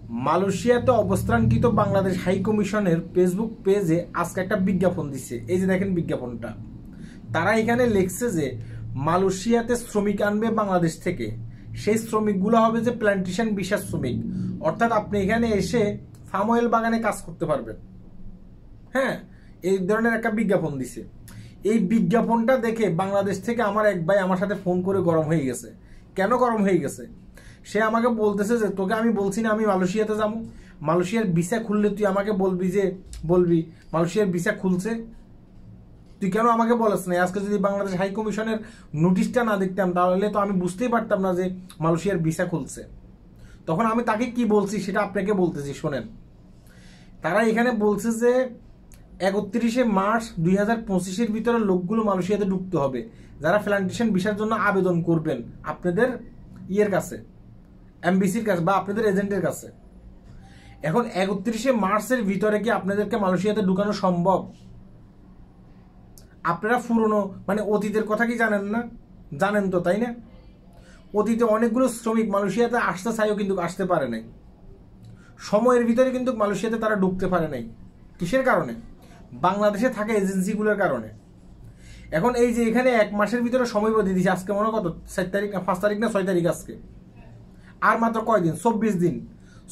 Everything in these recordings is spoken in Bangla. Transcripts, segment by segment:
মালয়েশিয়াতে অবস্থানকৃত বাংলাদেশ হাই কমিশনের ফেসবুক পেজে আজকে একটা বিজ্ঞাপন দিচ্ছে। এই যে দেখেন বিজ্ঞাপনটা, তারা এখানে লিখছে যে মালয়েশিয়াতে শ্রমিক আনবে বাংলাদেশ থেকে, সেই শ্রমিকগুলো হবে যে প্ল্যান্টেশন ভিসার শ্রমিক, অর্থাৎ আপনি এখানে এসে ফার্ম অয়েল বাগানে কাজ করতে পারবেন। হ্যাঁ, এই ধরনের একটা বিজ্ঞাপন দিছে। এই বিজ্ঞাপনটা দেখে বাংলাদেশ থেকে আমার এক ভাই আমার সাথে ফোন করে গরম হয়ে গেছে। কেন গরম হয়ে গেছে? সে আমাকে বলতেছে যে তোকে আমি বলছি না আমি মালয়েশিয়াতে যাবো, মালয়েশিয়ার ভিসা খুললে তুই আমাকে বলবি মালয়েশিয়ার ভিসা খুলছে, তুই কেন আমাকে বলিস না? আজকে যদি বাংলাদেশ হাই কমিশনের নোটিশটা না দেখতাম তাহলে তো আমি বুঝতেই পারতাম না যে মালয়েশিয়ার ভিসা খুলছে। তখন আমি তাকে কি বলছি সেটা আপনাকে বলতেছি, শোনেন। তারা এখানে বলছে যে 31শে মার্চ 2025-এর ভিতরে লোকগুলো মালয়েশিয়াতে ঢুকতে হবে, যারা প্ল্যান্টেশন ভিসার জন্য আবেদন করবেন আপনাদের ইয়ের কাছে, এমবিসির কাছে বা আপনাদের এজেন্টের কাছে। এখন 31শে মার্চের ভিতরে কি আপনাদেরকে মালয়েশিয়াতে ঢুকানো সম্ভব? আপনারা পুরনো মানে অতীতের কথা কি জানেন না? জানেন তো, তাই না? অতীতে অনেকগুলো শ্রমিক মালয়েশিয়াতে আসতে চাইও কিন্তু আসতে পারে নাই, সময়ের ভিতরে কিন্তু মালয়েশিয়াতে তারা ঢুকতে পারে নাই। কিসের কারণে? বাংলাদেশে থাকা এজেন্সিগুলোর কারণে। এখন এই যে এখানে 1 মাসের ভিতরে সময় বেঁধে দিয়েছে, আজকে মনে কত 4 তারিখ না 5 তারিখ না 6 তারিখ, আজকে আর মাত্র কয়দিন, 24 দিন।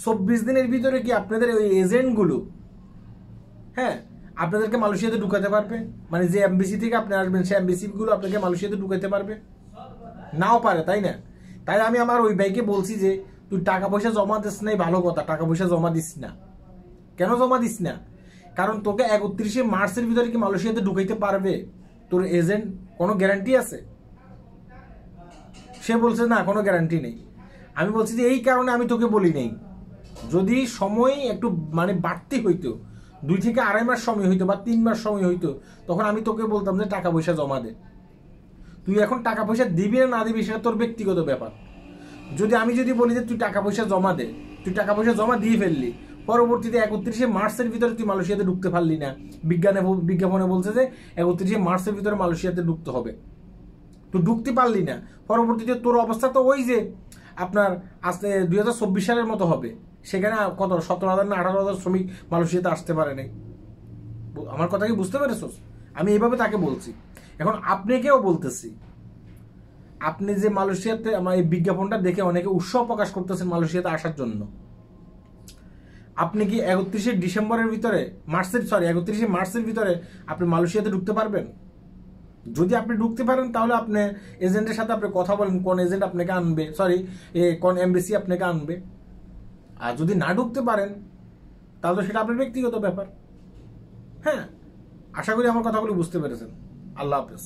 24 দিনের ভিতরে কি আপনাদের ওই এজেন্টগুলো হ্যাঁ আপনাদেরকে মালয়েশিয়াতে ঢুকাতে পারবে? মানে যে এমবিসি থেকে আপনি আসবেন সেই এমবিসি গুলো আপনাকে মালয়েশিয়াতে ঢুকাতে পারবে? নাও পারে, তাই না? তাই আমি আমার ওই ভাইকে বলছি যে তুই টাকা পয়সা জমা দিস নাই, ভালো কথা, টাকা পয়সা জমা দিস না। কেন জমা দিস না? কারণ তোকে 31শে মার্চের ভিতরে কি মালয়েশিয়াতে ঢুকাইতে পারবে তোর এজেন্ট? কোনো গ্যারান্টি আছে? সে বলছে না, কোনো গ্যারান্টি নেই। আমি বলছি যে এই কারণে আমি তোকে বলি নাই, যদি সময় একটু মানে বাড়তি হইতো, 2 থেকে 2.5 মাস সময় হইতো বা 3 মাস সময় হইতো, তখন আমি তোকে বলতাম যে টাকা পয়সা জমা দে। তুই এখন টাকা পয়সা দিবি না দিবি সেটা তোর ব্যক্তিগত ব্যাপার। আমি যদি বলি যে তুই টাকা পয়সা জমা দে, তুই টাকা পয়সা জমা দিয়ে ফেললি, পরবর্তীতে 31শে মার্চের ভিতরে তুই মালয়েশিয়াতে ঢুকতে পারলি না, বিজ্ঞাপনে বলছে যে 31শে মার্চের ভিতরে মালয়েশিয়াতে ঢুকতে হবে, তুই ঢুকতে পারলি না, পরবর্তীতে তোর অবস্থা তো ওই যে আপনার আজকে 2024 সালের মতো হবে। সেখানে কত 17,000 না 18,000 শ্রমিক মালয়েশিয়াতে আসতে পারে নাই। আমার কথা কি বুঝতে পেরেছো? আমি এইভাবে তাকে বলছি। এখন আপনাকেও বলতেছি, আপনি যে মালয়েশিয়াতে আমার এই বিজ্ঞাপনটা দেখে অনেকে উৎসাহ প্রকাশ করতেছেন মালয়েশিয়াতে আসার জন্য, আপনি কি 31শে ডিসেম্বরের ভিতরে 31শে মার্চের ভিতরে আপনি মালয়েশিয়াতে ঢুকতে পারবেন? যদি আপনি ঢুকতে পারেন তাহলে আপনি এজেন্টের সাথে আপনি কথা বলেন কোন এজেন্ট আপনাকে আনবে, কোন এমবিসি আপনাকে আনবে। আর যদি না ঢুকতে পারেন তাহলে সেটা আপনার ব্যক্তিগত ব্যাপার। হ্যাঁ, আশা করি আমার কথাগুলো বুঝতে পেরেছেন। আল্লাহ হাফেজ।